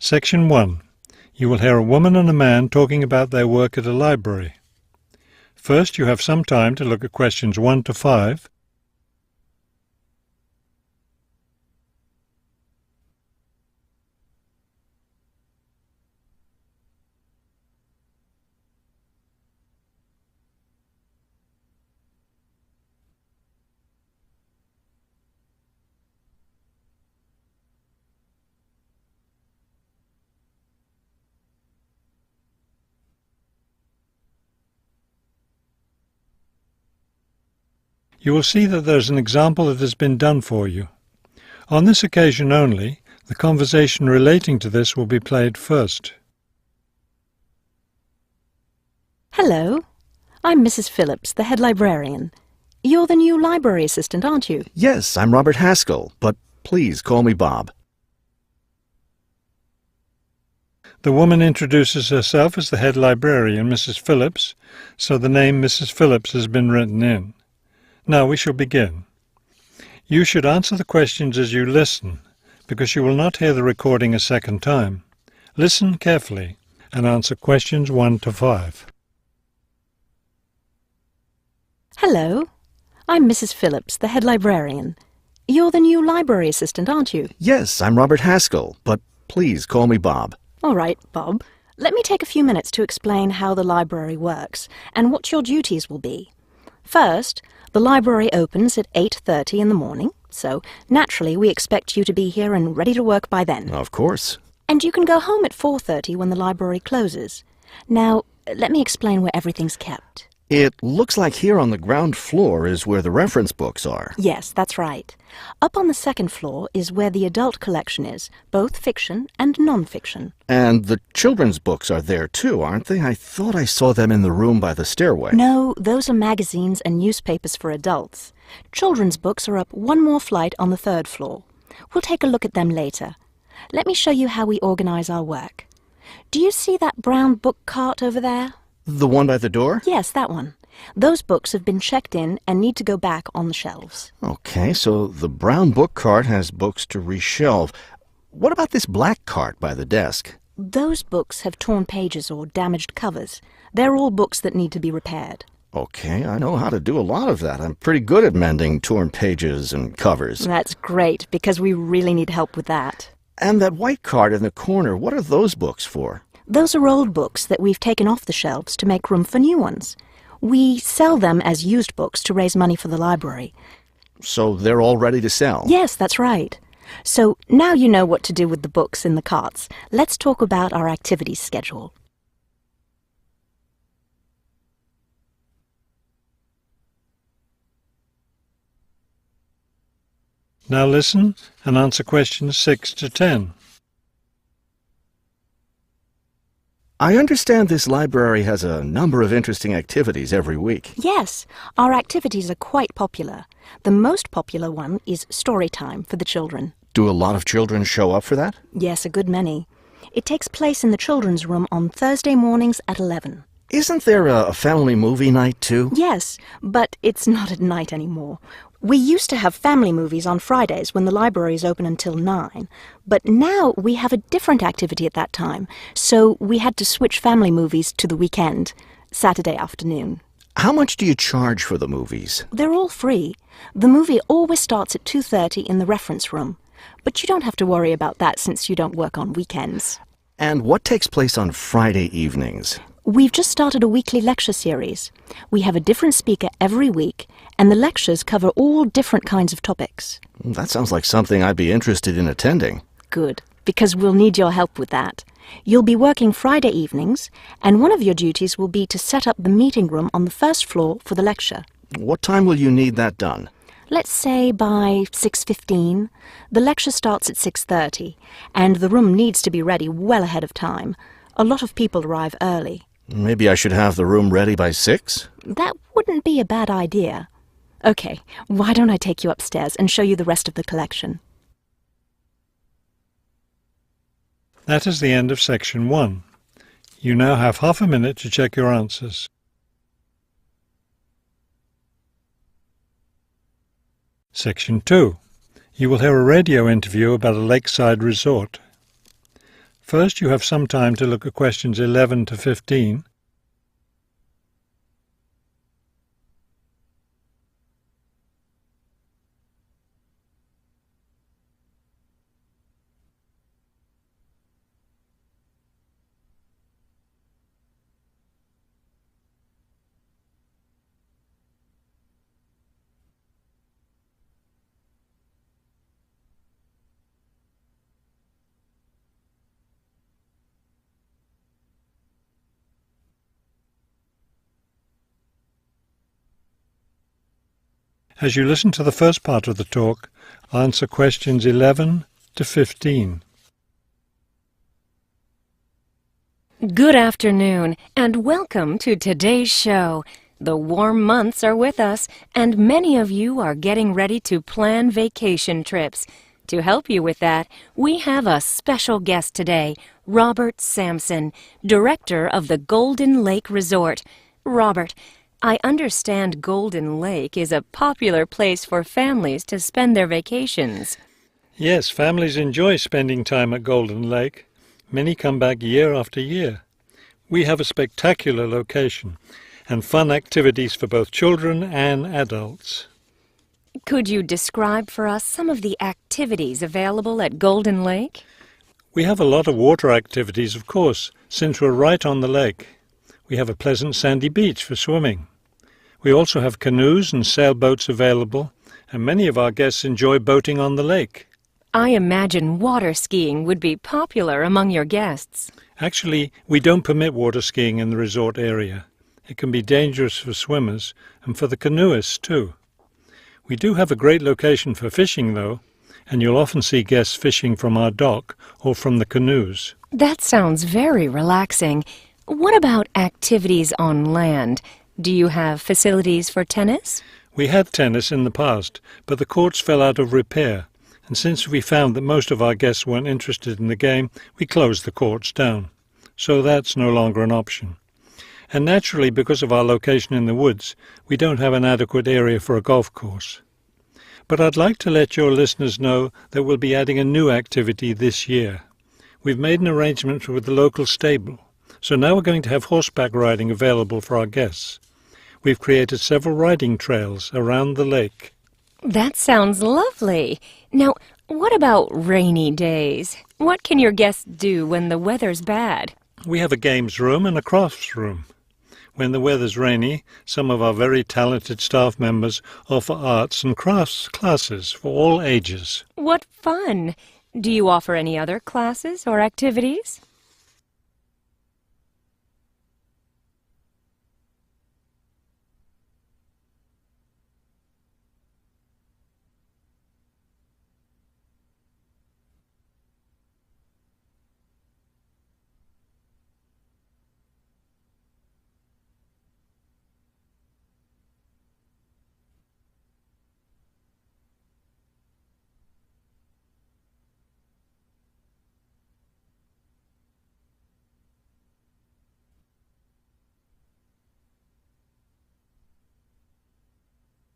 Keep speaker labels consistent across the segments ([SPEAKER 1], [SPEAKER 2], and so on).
[SPEAKER 1] Section 1. You will hear a woman and a man talking about their work at a library. First, you have some time to look at questions 1 to 5. You will see that there is an example that has been done for you. On this occasion only, the conversation relating to this will be played first.
[SPEAKER 2] Hello, I'm Mrs. Phillips, the head librarian. You're the new library assistant, aren't you?
[SPEAKER 3] Yes, I'm Robert Haskell, but please call me Bob.
[SPEAKER 1] The woman introduces herself as the head librarian, Mrs. Phillips, so the name Mrs. Phillips has been written in. Now we shall begin. You should answer the questions as you listen, because you will not hear the recording a second time. Listen carefully and answer questions 1 to 5.
[SPEAKER 2] Hello, I'm Mrs. Phillips, the head librarian. You're the new library assistant, aren't you?
[SPEAKER 3] Yes, I'm Robert Haskell, but please call me Bob.
[SPEAKER 2] All right, Bob. Let me take a few minutes to explain how the library works and what your duties will be. First, the library opens at 8:30 in the morning, so naturally we expect you to be here and ready to work by then.
[SPEAKER 3] Of course.
[SPEAKER 2] And you can go home at 4:30 when the library closes. Now, let me explain where everything's kept.
[SPEAKER 3] It looks like here on the ground floor is where the reference books are.
[SPEAKER 2] Yes, that's right. Up on the second floor is where the adult collection is, both fiction and non-fiction.
[SPEAKER 3] And the children's books are there too, aren't they? I thought I saw them in the room by the stairway.
[SPEAKER 2] No, those are magazines and newspapers for adults. Children's books are up one more flight on the third floor. We'll take a look at them later. Let me show you how we organize our work. Do you see that brown book cart over there?
[SPEAKER 3] The one by the door?
[SPEAKER 2] Yes, that one. Those books have been checked in and need to go back on the shelves.
[SPEAKER 3] Okay, so the brown book cart has books to reshelve. What about this black cart by the desk?
[SPEAKER 2] Those books have torn pages or damaged covers. They're all books that need to be repaired.
[SPEAKER 3] Okay, I know how to do a lot of that. I'm pretty good at mending torn pages and covers.
[SPEAKER 2] That's great, because we really need help with that.
[SPEAKER 3] And that white cart in the corner, what are those books for?
[SPEAKER 2] Those are old books that we've taken off the shelves to make room for new ones. We sell them as used books to raise money for the library.
[SPEAKER 3] So they're all ready to sell?
[SPEAKER 2] Yes, that's right. So now you know what to do with the books in the carts. Let's talk about our activities schedule.
[SPEAKER 1] Now listen and answer questions 6 to 10.
[SPEAKER 3] I understand this library has a number of interesting activities every week.
[SPEAKER 2] Yes, our activities are quite popular. The most popular one is story time for the children.
[SPEAKER 3] Do a lot of children show up for that?
[SPEAKER 2] Yes, a good many. It takes place in the children's room on Thursday mornings at 11.
[SPEAKER 3] Isn't there a family movie night too?
[SPEAKER 2] Yes, but it's not at night anymore. We used to have family movies on Fridays when the library is open until 9, but now we have a different activity at that time, so we had to switch family movies to the weekend, Saturday afternoon.
[SPEAKER 3] How much do you charge for the movies?
[SPEAKER 2] They're all free. The movie always starts at 2:30 in the reference room, but you don't have to worry about that since you don't work on weekends.
[SPEAKER 3] And what takes place on Friday evenings?
[SPEAKER 2] We've just started a weekly lecture series. We have a different speaker every week, and the lectures cover all different kinds of topics.
[SPEAKER 3] That sounds like something I'd be interested in attending.
[SPEAKER 2] Good, because we'll need your help with that. You'll be working Friday evenings, and one of your duties will be to set up the meeting room on the first floor for the lecture.
[SPEAKER 3] What time will you need that done?
[SPEAKER 2] Let's say by 6:15. The lecture starts at 6:30, and the room needs to be ready well ahead of time. A lot of people arrive early.
[SPEAKER 3] Maybe I should have the room ready by 6?
[SPEAKER 2] That wouldn't be a bad idea. Okay, why don't I take you upstairs and show you the rest of the collection?
[SPEAKER 1] That is the end of section 1. You now have half a minute to check your answers. Section 2. You will hear a radio interview about a lakeside resort. First, you have some time to look at questions 11 to 15. As you listen to the first part of the talk, answer questions 11 to 15.
[SPEAKER 4] Good afternoon, and welcome to today's show. The warm months are with us, and many of you are getting ready to plan vacation trips. To help you with that, we have a special guest today, Robert Sampson, director of the Golden Lake Resort. Robert, I understand Golden Lake is a popular place for families to spend their vacations.
[SPEAKER 1] Yes, families enjoy spending time at Golden Lake. Many come back year after year. We have a spectacular location and fun activities for both children and adults.
[SPEAKER 4] Could you describe for us some of the activities available at Golden Lake?
[SPEAKER 1] We have a lot of water activities, of course, since we're right on the lake. We have a pleasant sandy beach for swimming. We also have canoes and sailboats available, and many of our guests enjoy boating on the lake.
[SPEAKER 4] I imagine water skiing would be popular among your guests.
[SPEAKER 1] Actually, we don't permit water skiing in the resort area. It can be dangerous for swimmers and for the canoeists too. We do have a great location for fishing, though, and you'll often see guests fishing from our dock or from the canoes.
[SPEAKER 4] That sounds very relaxing. What about activities on land? Do you have facilities for tennis?
[SPEAKER 1] We had tennis in the past, but the courts fell out of repair, and since we found that most of our guests weren't interested in the game, we closed the courts down. So that's no longer an option. And naturally, because of our location in the woods, we don't have an adequate area for a golf course. But I'd like to let your listeners know that we'll be adding a new activity this year. We've made an arrangement with the local stable, so now we're going to have horseback riding available for our guests. We've created several riding trails around the lake.
[SPEAKER 4] That sounds lovely. Now, what about rainy days? What can your guests do when the weather's bad?
[SPEAKER 1] We have a games room and a crafts room. When the weather's rainy, some of our very talented staff members offer arts and crafts classes for all ages.
[SPEAKER 4] What fun! Do you offer any other classes or activities?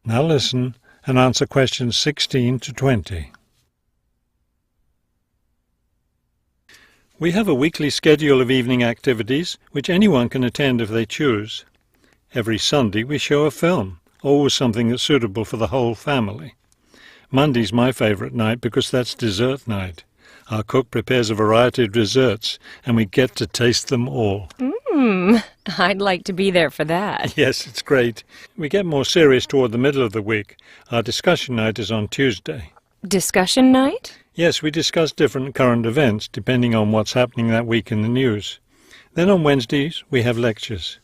[SPEAKER 1] Now listen and answer questions 16 to 20. We have a weekly schedule of evening activities which anyone can attend if they choose. Every Sunday we show a film, always something that's suitable for the whole family. Monday's my favourite night because that's dessert night. Our cook prepares a variety of desserts and we get to taste them all.
[SPEAKER 4] I'd like to be there for that.
[SPEAKER 1] Yes, it's great. We get more serious toward the middle of the week. Our discussion night is on Tuesday.
[SPEAKER 4] Discussion night?
[SPEAKER 1] Yes, we discuss different current events depending on what's happening that week in the news. Then on Wednesdays, we have lectures.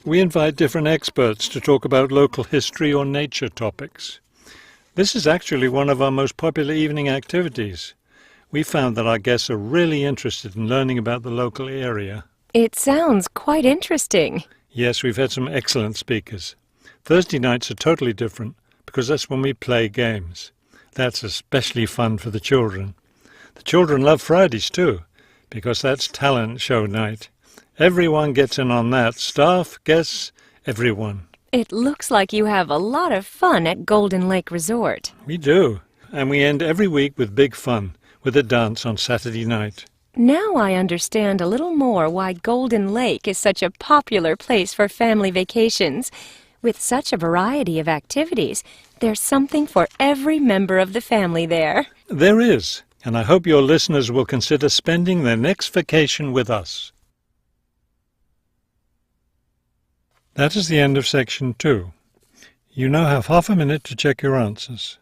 [SPEAKER 1] We invite different experts to talk about local history or nature topics. This is actually one of our most popular evening activities. We found that our guests are really interested in learning about the local area.
[SPEAKER 4] It sounds quite interesting.
[SPEAKER 1] Yes, we've had some excellent speakers. Thursday nights are totally different because that's when we play games. That's especially fun for the children. The children love Fridays too because that's talent show night. Everyone gets in on that. Staff, guests, everyone.
[SPEAKER 4] It looks like you have a lot of fun at Golden Lake Resort.
[SPEAKER 1] We do. And we end every week with big fun, with a dance on Saturday night.
[SPEAKER 4] Now I understand a little more why Golden Lake is such a popular place for family vacations. With such a variety of activities, there's something for every member of the family there.
[SPEAKER 1] There is, and I hope your listeners will consider spending their next vacation with us. That is the end of section 2. You now have half a minute to check your answers.